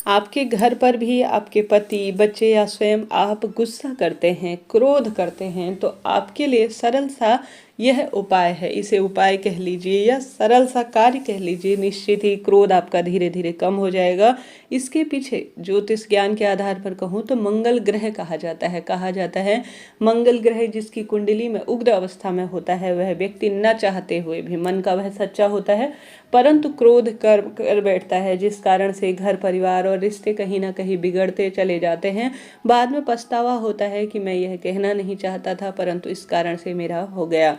आपके घर पर भी आपके पति, बच्चे या स्वयं आप गुस्सा करते हैं, क्रोध करते हैं, तो आपके लिए सरल सा यह उपाय है। इसे उपाय कह लीजिए या सरल सा कार्य कह लीजिए। निश्चित ही क्रोध आपका धीरे धीरे कम हो जाएगा। इसके पीछे ज्योतिष ज्ञान के आधार पर कहूँ तो मंगल ग्रह कहा जाता है मंगल ग्रह जिसकी कुंडली में उग्र अवस्था में होता है, वह व्यक्ति न चाहते हुए भी मन का वह सच्चा होता है, परंतु क्रोध कर बैठता है, जिस कारण से घर परिवार और रिश्ते कहीं ना कहीं बिगड़ते चले जाते हैं। बाद में पछतावा होता है कि मैं यह कहना नहीं चाहता था, परंतु इस कारण से मेरा हो गया।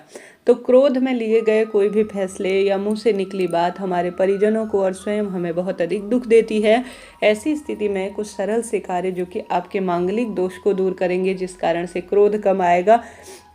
तो क्रोध में लिए गए कोई भी फैसले या मुंह से निकली बात हमारे परिजनों को और स्वयं हमें बहुत अधिक दुख देती है। ऐसी स्थिति में कुछ सरल से कार्य जो कि आपके मांगलिक दोष को दूर करेंगे, जिस कारण से क्रोध कम आएगा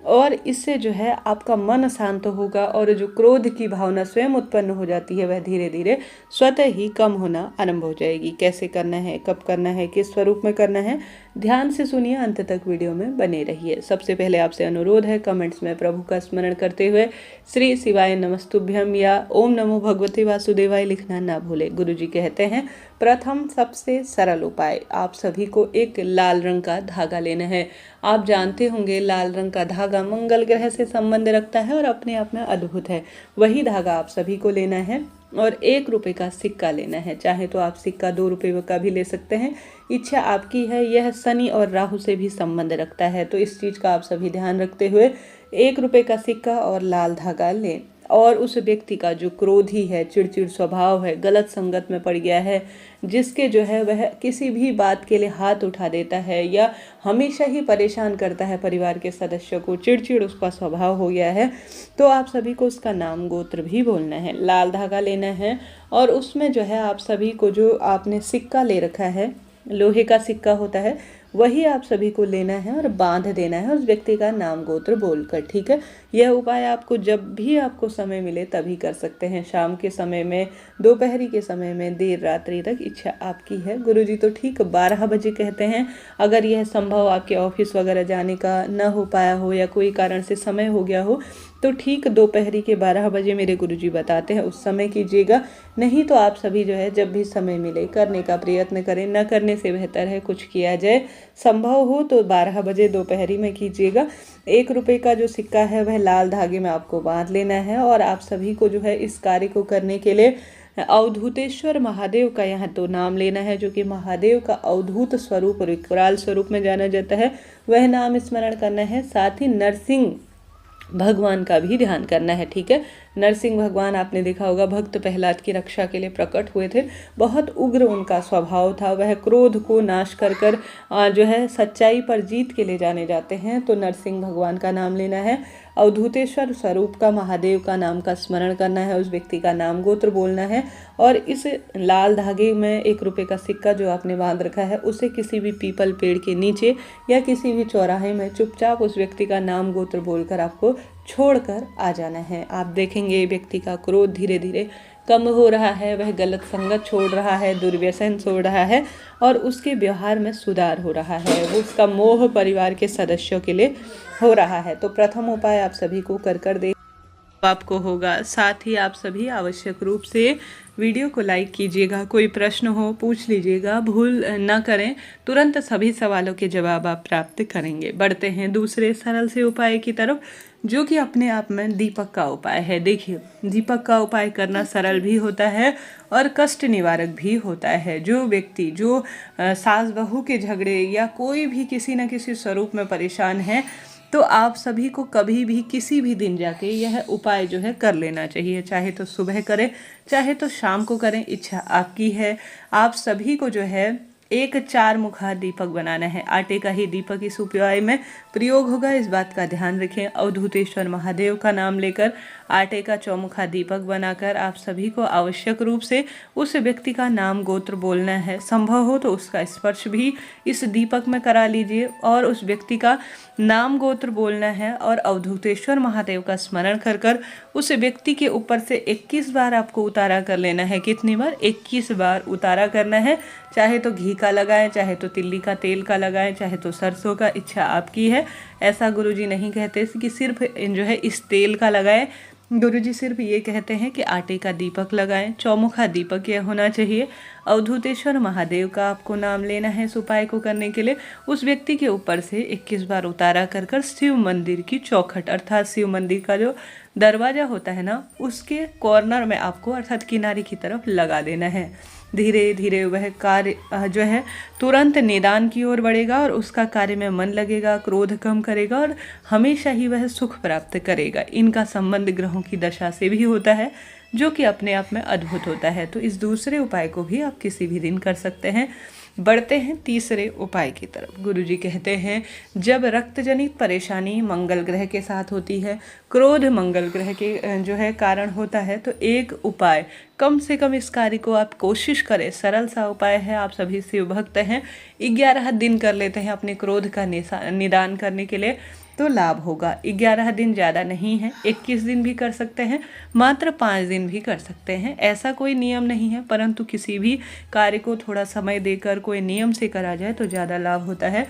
और इससे जो है आपका मन शांत होगा और जो क्रोध की भावना स्वयं उत्पन्न हो जाती है वह धीरे धीरे स्वतः ही कम होना आरंभ हो जाएगी। कैसे करना है, कब करना है, किस स्वरूप में करना है, ध्यान से सुनिए, अंत तक वीडियो में बने रहिए। सबसे पहले आपसे अनुरोध है, कमेंट्स में प्रभु का स्मरण करते हुए श्री शिवाय नमस्तुभ्यम या ओम नमो भगवते वासुदेवाय लिखना ना भूले। गुरु जी कहते हैं प्रथम सबसे सरल उपाय, आप सभी को एक लाल रंग का धागा लेना है। आप जानते होंगे लाल रंग का धागा मंगल ग्रह से संबंध रखता है और अपने आप में अद्भुत है। वही धागा आप सभी को लेना है और 1 रुपये का सिक्का लेना है। चाहे तो आप सिक्का 2 रुपये का भी ले सकते हैं, इच्छा आपकी है। यह शनि और राहु से भी संबंध रखता है, तो इस चीज़ का आप सभी ध्यान रखते हुए 1 रुपये का सिक्का और लाल धागा लें। और उस व्यक्ति का जो क्रोधी है, चिड़चिड़ स्वभाव है, गलत संगत में पड़ गया है, जिसके जो है वह किसी भी बात के लिए हाथ उठा देता है या हमेशा ही परेशान करता है परिवार के सदस्यों को, चिड़चिड़ उसका स्वभाव हो गया है, तो आप सभी को उसका नाम गोत्र भी बोलना है, लाल धागा लेना है। और उसमें जो है आप सभी को जो आपने सिक्का ले रखा है, लोहे का सिक्का होता है, वही आप सभी को लेना है और बांध देना है उस व्यक्ति का नाम गोत्र बोलकर। ठीक है, यह उपाय आपको जब भी आपको समय मिले तभी कर सकते हैं, शाम के समय में, दोपहरी के समय में, देर रात्रि तक, इच्छा आपकी है। गुरुजी तो ठीक 12 बजे कहते हैं। अगर यह संभव आपके ऑफिस वगैरह जाने का न हो पाया हो या कोई कारण से समय हो गया हो तो ठीक दोपहरी के 12 बजे मेरे गुरुजी बताते हैं उस समय कीजिएगा। नहीं तो आप सभी जो है जब भी समय मिले करने का प्रयत्न करें, न करने से बेहतर है कुछ किया जाए। संभव हो तो 12 बजे दोपहरी में कीजिएगा। 1 रुपये का जो सिक्का है वह लाल धागे में आपको बांध लेना है और आप सभी को जो है इस कार्य को करने के लिए अवधूतेश्वर महादेव का यहाँ तो नाम लेना है, जो कि महादेव का अवधूत स्वरूप और विकराल स्वरूप में जाना जाता है, वह नाम स्मरण करना है। साथ ही नरसिंह भगवान का भी ध्यान करना है। ठीक है, नरसिंह भगवान आपने देखा होगा भक्त प्रहलाद की रक्षा के लिए प्रकट हुए थे। बहुत उग्र उनका स्वभाव था, वह क्रोध को नाश कर जो है सच्चाई पर जीत के ले जाने जाते हैं। तो नरसिंह भगवान का नाम लेना है, अवधूतेश्वर स्वरूप का महादेव का नाम का स्मरण करना है, उस व्यक्ति का नाम गोत्र बोलना है और इस लाल धागे में 1 रुपये का सिक्का जो आपने बांध रखा है उसे किसी भी पीपल पेड़ के नीचे या किसी भी चौराहे में चुपचाप उस व्यक्ति का नाम गोत्र बोलकर आपको छोड़कर आ जाना है। आप देखेंगे व्यक्ति का क्रोध धीरे धीरे कम हो रहा है, वह गलत संगत छोड़ रहा है, दुर्व्यसन छोड़ रहा है और उसके व्यवहार में सुधार हो रहा है। वो उसका मोह परिवार के सदस्यों के लिए हो रहा है। तो प्रथम उपाय आप सभी को कर दे आपको होगा। साथ ही आप सभी आवश्यक रूप से वीडियो को लाइक कीजिएगा, कोई प्रश्न हो पूछ लीजिएगा, भूल न करें, तुरंत सभी सवालों के जवाब आप प्राप्त करेंगे। बढ़ते हैं दूसरे सरल से उपाय की तरफ, जो कि अपने आप में दीपक का उपाय है। देखिए, दीपक का उपाय करना सरल भी होता है और कष्ट निवारक भी होता है। जो व्यक्ति जो सास बहू के झगड़े या कोई भी किसी न किसी स्वरूप में परेशान है, तो आप सभी को कभी भी किसी भी दिन जाके यह उपाय जो है कर लेना चाहिए। चाहे तो सुबह करें, चाहे तो शाम को करें, इच्छा आपकी है। आप सभी को जो है एक 4 मुखा दीपक बनाना है। आटे का ही दीपक इस उपाय में प्रयोग होगा, इस बात का ध्यान रखें। अवधूतेश्वर महादेव का नाम लेकर आटे का चौमुखा दीपक बनाकर आप सभी को आवश्यक रूप से उस व्यक्ति का नाम गोत्र बोलना है। संभव हो तो उसका स्पर्श भी इस दीपक में करा लीजिए और उस व्यक्ति का नाम गोत्र बोलना है और अवधूतेश्वर महादेव का स्मरण कर कर उस व्यक्ति के ऊपर से 21 बार आपको उतारा कर लेना है। कितनी बार? 21 बार उतारा करना है। चाहे तो घी का लगाएं, चाहे तो तिल्ली का तेल का लगाएं, चाहे तो सरसों का, इच्छा आपकी है। ऐसा गुरुजी नहीं कहते कि सिर्फ जो है इस तेल का लगाएं, गुरुजी सिर्फ ये कहते हैं कि आटे का दीपक लगाएं, चौमुखा दीपक यह होना चाहिए। अवधूतेश्वर महादेव का आपको नाम लेना है इस उपाय को करने के लिए। उस व्यक्ति के ऊपर से 21 बार उतारा कर कर शिव मंदिर की चौखट अर्थात शिव मंदिर का जो दरवाजा होता है ना, उसके कॉर्नर में आपको अर्थात किनारे की तरफ लगा देना है। धीरे धीरे वह कार्य जो है तुरंत निदान की ओर बढ़ेगा और उसका कार्य में मन लगेगा, क्रोध कम करेगा और हमेशा ही वह सुख प्राप्त करेगा। इनका संबंध ग्रहों की दशा से भी होता है, जो कि अपने आप में अद्भुत होता है। तो इस दूसरे उपाय को भी आप किसी भी दिन कर सकते हैं। बढ़ते हैं तीसरे उपाय की तरफ। गुरुजी कहते हैं, जब रक्त जनित परेशानी मंगल ग्रह के साथ होती है, क्रोध मंगल ग्रह के जो है कारण होता है, तो एक उपाय कम से कम इस कार्य को आप कोशिश करें। सरल सा उपाय है, आप सभी शिव भक्त हैं, 11 दिन कर लेते हैं अपने क्रोध का निदान करने के लिए तो लाभ होगा। 11 दिन ज़्यादा नहीं है, 21 दिन भी कर सकते हैं, मात्र 5 दिन भी कर सकते हैं। ऐसा कोई नियम नहीं है, परंतु किसी भी कार्य को थोड़ा समय देकर कोई नियम से करा जाए तो ज़्यादा लाभ होता है।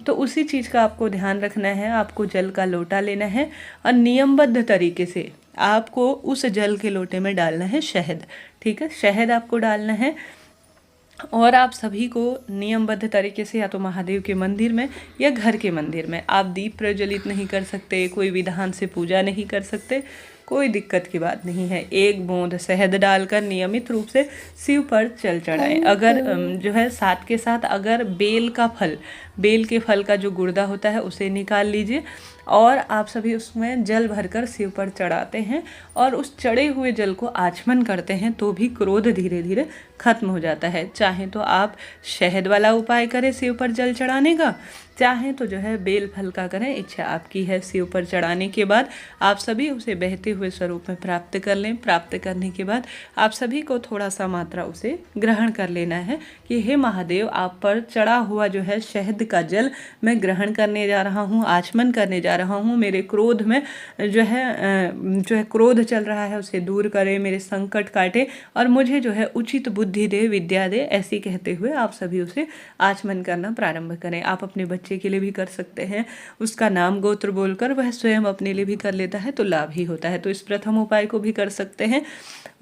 तो उसी चीज़ का आपको ध्यान रखना है। आपको जल का लोटा लेना है और नियमबद्ध तरीके से आपको उस जल के लोटे में डालना है शहद। ठीक है, शहद आपको डालना है और आप सभी को नियमबद्ध तरीके से या तो महादेव के मंदिर में या घर के मंदिर में, आप दीप प्रज्वलित नहीं कर सकते, कोई विधान से पूजा नहीं कर सकते, कोई दिक्कत की बात नहीं है। 1 बूंद शहद डालकर नियमित रूप से शिव पर जल चढ़ाएं। अगर जो है साथ के साथ अगर बेल के फल का जो गुर्दा होता है उसे निकाल लीजिए और आप सभी उसमें जल भरकर शिव पर चढ़ाते हैं और उस चढ़े हुए जल को आचमन करते हैं तो भी क्रोध धीरे धीरे खत्म हो जाता है। चाहे तो आप शहद वाला उपाय करें शिव पर जल चढ़ाने का, चाहे तो जो है बेल फल का करें, इच्छा आपकी है। शिव पर चढ़ाने के बाद आप सभी उसे बहते हुए स्वरूप में प्राप्त कर लें। प्राप्त करने के बाद आप सभी को थोड़ा सा मात्रा उसे ग्रहण कर लेना है कि हे महादेव, आप पर चढ़ा हुआ जो है शहद का जल मैं ग्रहण करने जा रहा हूँ, आचमन करने जा रहा हूँ। मेरे क्रोध में जो है क्रोध चल रहा है उसे दूर करे, मेरे संकट काटे और मुझे जो है उचित बुद्धि दे, विद्या दे, ऐसी कहते हुए आप सभी उसे आचमन करना प्रारंभ करें। आप अपने बच्चे के लिए भी कर सकते हैं, उसका नाम गोत्र बोलकर वह स्वयं अपने लिए भी कर लेता है तो लाभ ही होता है। तो इस प्रथम उपाय को भी कर सकते हैं,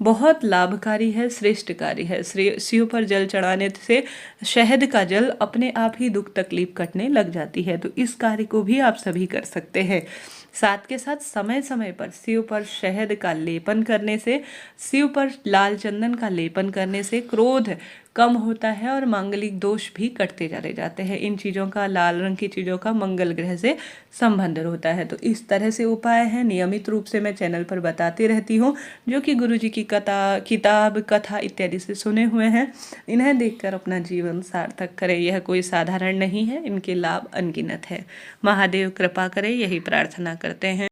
बहुत लाभकारी है, श्रेष्ठ कार्य है। शिव पर जल चढ़ाने से शहद का जल अपने आप ही दुख तकलीफ कटने लग जाती है। तो इस कार्य को भी आप सभी कर सकते हैं। साथ के साथ समय समय पर शिव पर शहद का लेपन करने से, शिव पर लाल चंदन का लेपन करने से क्रोध कम होता है और मांगलिक दोष भी कटते चले जाते हैं। इन चीज़ों का, लाल रंग की चीज़ों का मंगल ग्रह से संबंध होता है। तो इस तरह से उपाय है, नियमित रूप से मैं चैनल पर बताती रहती हूँ, जो कि गुरुजी की किताब कथा इत्यादि से सुने हुए हैं। इन्हें देखकर अपना जीवन सार्थक करें। यह कोई साधारण नहीं है, इनके लाभ अनगिनत है। महादेव कृपा करें, यही प्रार्थना करते हैं।